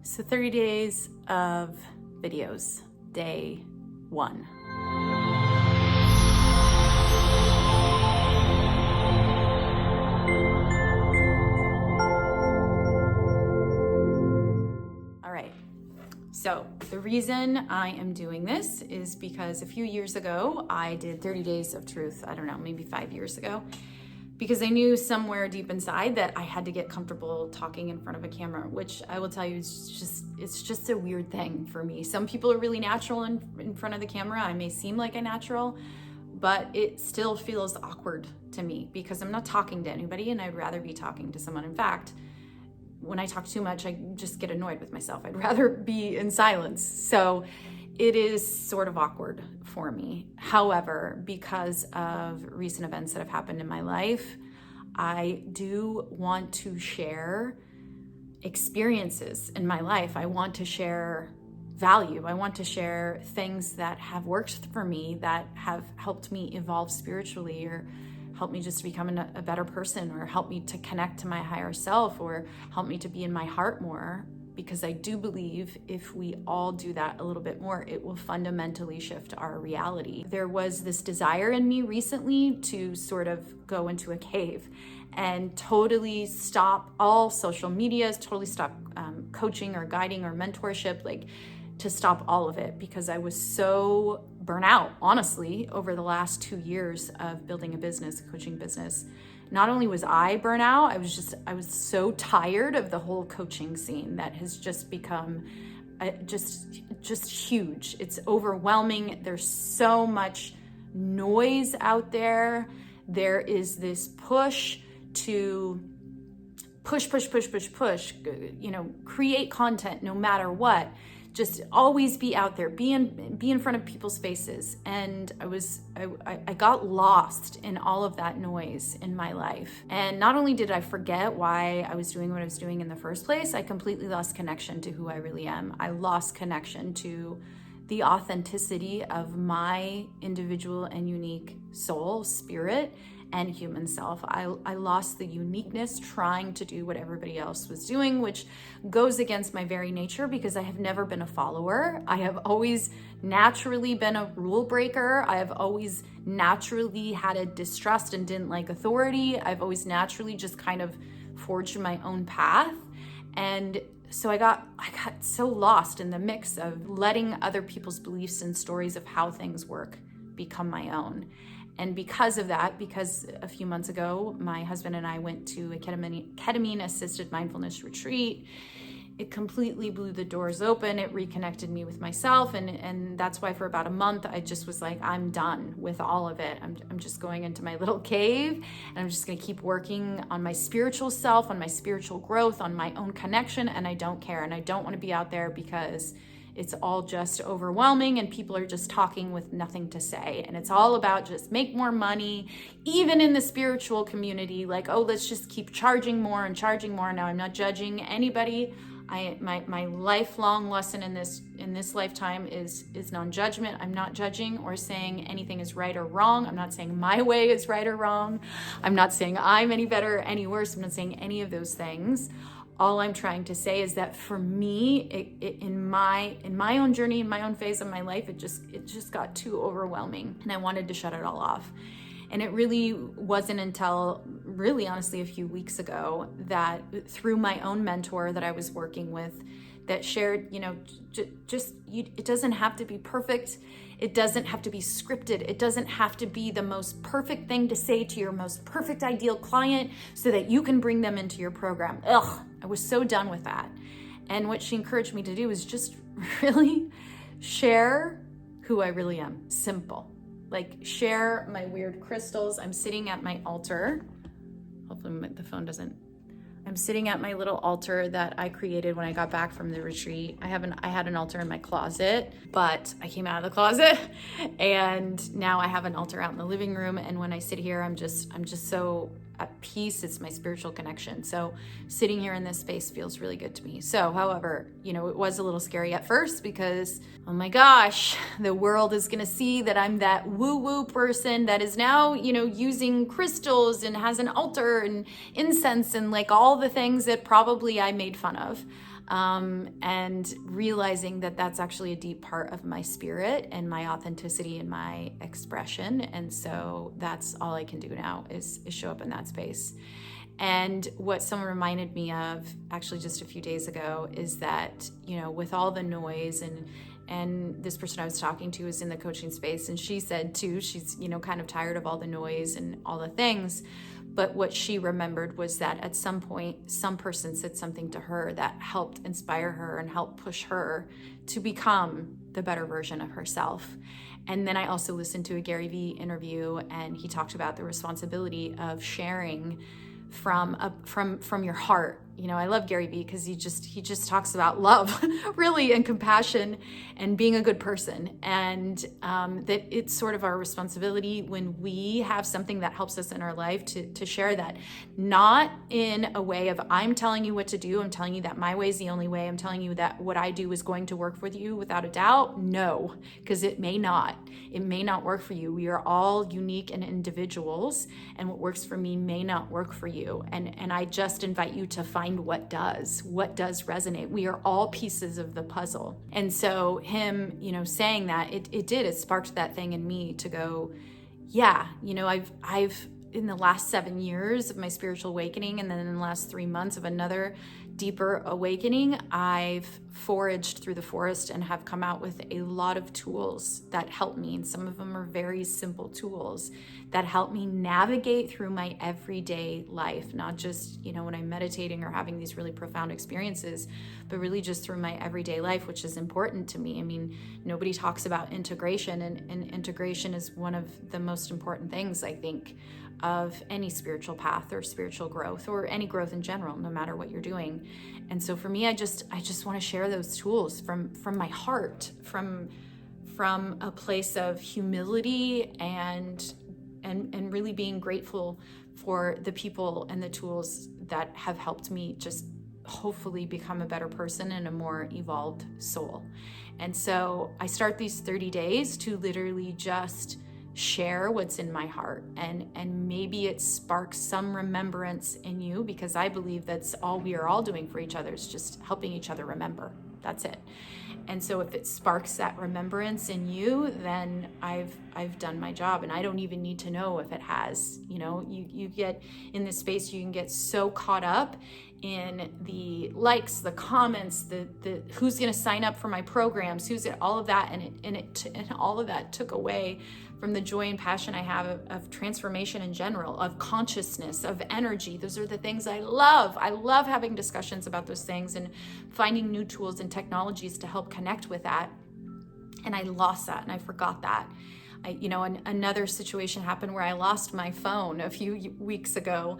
So 30 days of videos, day 1. All right, so the reason I am doing this is because a few years ago, I did 30 days of truth, I don't know, maybe 5 years ago, because I knew somewhere deep inside that I had to get comfortable talking in front of a camera, which I will tell you it's just a weird thing for me. Some people are really natural in front of the camera. I may seem like a natural, but it still feels awkward to me because I'm not talking to anybody and I'd rather be talking to someone. In fact, when I talk too much, I just get annoyed with myself. I'd rather be in silence. So it is sort of awkward for me. However, because of recent events that have happened in my life, I do want to share experiences in my life. I want to share value. I want to share things that have worked for me, that have helped me evolve spiritually, or help me just become a better person, or help me to connect to my higher self, or help me to be in my heart more. Because I do believe if we all do that a little bit more, it will fundamentally shift our reality. There was this desire in me recently to sort of go into a cave and totally stop all social media, totally stop coaching or guiding or mentorship, like to stop all of it, because I was so burnt out, honestly, over the last 2 years of building a business, a coaching business. Not only was I burnt out, I was so tired of the whole coaching scene that has just become just huge. It's overwhelming. There's so much noise out there. There is this push to push, create content no matter what. Just always be out there, be in front of people's faces. And I got lost in all of that noise in my life. And not only did I forget why I was doing what I was doing in the first place, I completely lost connection to who I really am. I lost connection to the authenticity of my individual and unique soul, spirit, and human self. I lost the uniqueness trying to do what everybody else was doing, which goes against my very nature because I have never been a follower. I have always naturally been a rule breaker. I have always naturally had a distrust and didn't like authority. I've always naturally just kind of forged my own path. And so I got so lost in the mix of letting other people's beliefs and stories of how things work become my own. And because of that, because a few months ago, my husband and I went to a ketamine-assisted mindfulness retreat, it completely blew the doors open. It reconnected me with myself. And that's why for about a month, I just was like, I'm done with all of it. I'm just going into my little cave, and I'm just gonna keep working on my spiritual self, on my spiritual growth, on my own connection, and I don't care. And I don't wanna be out there because it's all just overwhelming and people are just talking with nothing to say. And it's all about just make more money, even in the spiritual community, like, oh, let's just keep charging more and charging more. Now, I'm not judging anybody. My lifelong lesson in this lifetime is non-judgment. I'm not judging or saying anything is right or wrong. I'm not saying my way is right or wrong. I'm not saying I'm any better or any worse. I'm not saying any of those things. All I'm trying to say is that for me, in my own journey, in my own phase of my life, it just got too overwhelming, and I wanted to shut it all off. And it really wasn't until really honestly a few weeks ago that through my own mentor that I was working with that shared, it doesn't have to be perfect. It doesn't have to be scripted. It doesn't have to be the most perfect thing to say to your most perfect ideal client so that you can bring them into your program. I was so done with that. And what she encouraged me to do is just really share who I really am. Simple. Like share my weird crystals. I'm sitting at my altar. Hopefully the phone doesn't. I'm sitting at my little altar that I created when I got back from the retreat. I had an altar in my closet, but I came out of the closet and now I have an altar out in the living room. And when I sit here, I'm just so at peace. It's my spiritual connection. So sitting here in this space feels really good to me. So, however, it was a little scary at first because, oh my gosh, the world is going to see that I'm that woo-woo person that is now, using crystals and has an altar and incense and like all the things that probably I made fun of. and realizing that that's actually a deep part of my spirit and my authenticity and my expression. And so that's all I can do now is show up in that space. And what someone reminded me of actually just a few days ago is that, with all the noise and this person I was talking to is in the coaching space, and she said too, she's, kind of tired of all the noise and all the things. But what she remembered was that at some point, some person said something to her that helped inspire her and helped push her to become the better version of herself. And then I also listened to a Gary Vee interview, and he talked about the responsibility of sharing from your heart. I love Gary Vee because he just talks about love really, and compassion and being a good person, and that it's sort of our responsibility when we have something that helps us in our life to share that, not in a way of I'm telling you what to do, I'm telling you that my way is the only way, I'm telling you that what I do is going to work for you without a doubt. No, because it may not work for you. We are all unique and individuals, and what works for me may not work for you, and I just invite you to find what does resonate. We are all pieces of the puzzle. And so him, saying that, it sparked that thing in me to go, yeah, I've in the last 7 years of my spiritual awakening, and then in the last 3 months of another deeper awakening, I've foraged through the forest and have come out with a lot of tools that help me. And some of them are very simple tools that help me navigate through my everyday life, not just, when I'm meditating or having these really profound experiences, but really just through my everyday life, which is important to me. I mean, nobody talks about integration, and integration is one of the most important things, I think, of any spiritual path or spiritual growth or any growth in general, no matter what you're doing. And so for me, I just want to share those tools from my heart, from a place of humility and really being grateful for the people and the tools that have helped me just hopefully become a better person and a more evolved soul. And so I start these 30 days to literally just share what's in my heart, and maybe it sparks some remembrance in you, because I believe that's all we are all doing for each other, is just helping each other remember. That's it. And so if it sparks that remembrance in you, then I've done my job, and I don't even need to know if it has. You get in this space, you can get so caught up in the likes, the comments, the who's going to sign up for my programs, who's all of that, and all of that took away from the joy and passion I have of transformation in general, of consciousness, of energy. Those are the things I love. I love having discussions about those things and finding new tools and technologies to help connect with that. And I lost that, and I forgot that. Another situation happened where I lost my phone a few weeks ago,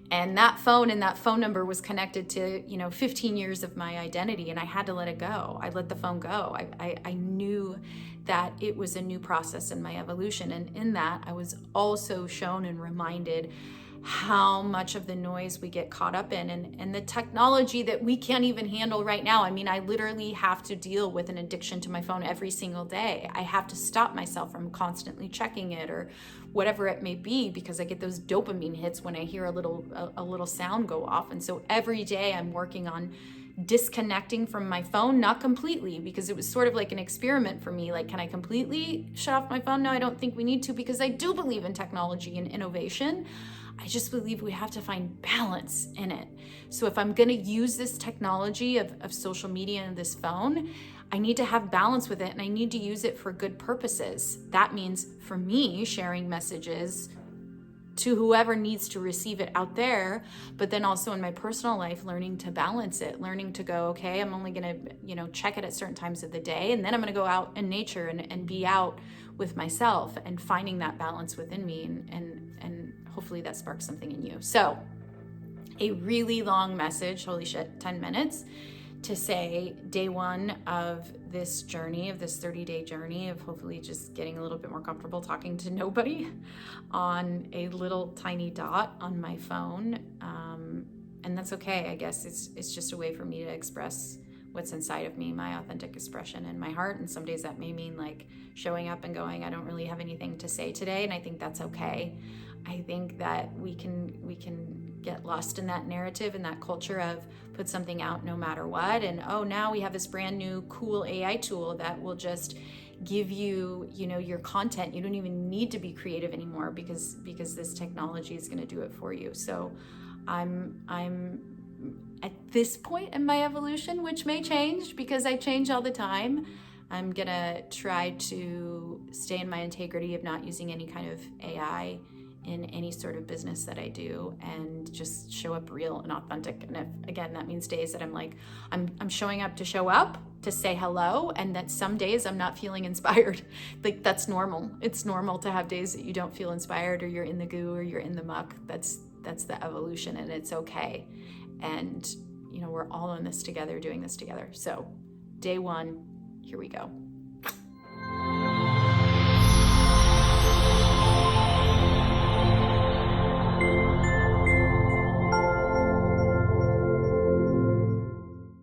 and that phone and that phone number was connected to 15 years of my identity, and I had to let it go. I let the phone go. I knew that it was a new process in my evolution, and in that I was also shown and reminded how much of the noise we get caught up in, and the technology that we can't even handle right now. I mean, I literally have to deal with an addiction to my phone every single day. I have to stop myself from constantly checking it or whatever it may be, because I get those dopamine hits when I hear a little sound go off. And so every day I'm working on disconnecting from my phone, not completely, because it was sort of like an experiment for me. Like, can I completely shut off my phone? No, I don't think we need to, because I do believe in technology and innovation. I just believe we have to find balance in it. So if I'm going to use this technology of social media and this phone, I need to have balance with it, and I need to use it for good purposes. That means for me, sharing messages to whoever needs to receive it out there, but then also in my personal life, learning to balance it, learning to go, okay, I'm only going to, check it at certain times of the day, and then I'm going to go out in nature and be out with myself, and finding that balance within me, and hopefully that sparks something in you. So a really long message, holy shit, 10 minutes, to say day one of this journey, of this 30-day journey of hopefully just getting a little bit more comfortable talking to nobody on a little tiny dot on my phone. And that's okay, I guess. It's just a way for me to express what's inside of me, my authentic expression in my heart. And some days that may mean like showing up and going, I don't really have anything to say today. And I think that's okay. I think that we can get lost in that narrative and that culture of put something out no matter what, and oh, now we have this brand new cool AI tool that will just give you, your content. You don't even need to be creative anymore because this technology is going to do it for you. So I'm at this point in my evolution, which may change because I change all the time. I'm gonna try to stay in my integrity of not using any kind of AI in any sort of business that I do, and just show up real and authentic. And if, again, that means days that I'm showing up to show up, to say hello, and that some days I'm not feeling inspired. Like, that's normal. It's normal to have days that you don't feel inspired, or you're in the goo, or you're in the muck. That's the evolution, and it's okay. And we're all in this together, doing this together. So day one, here we go.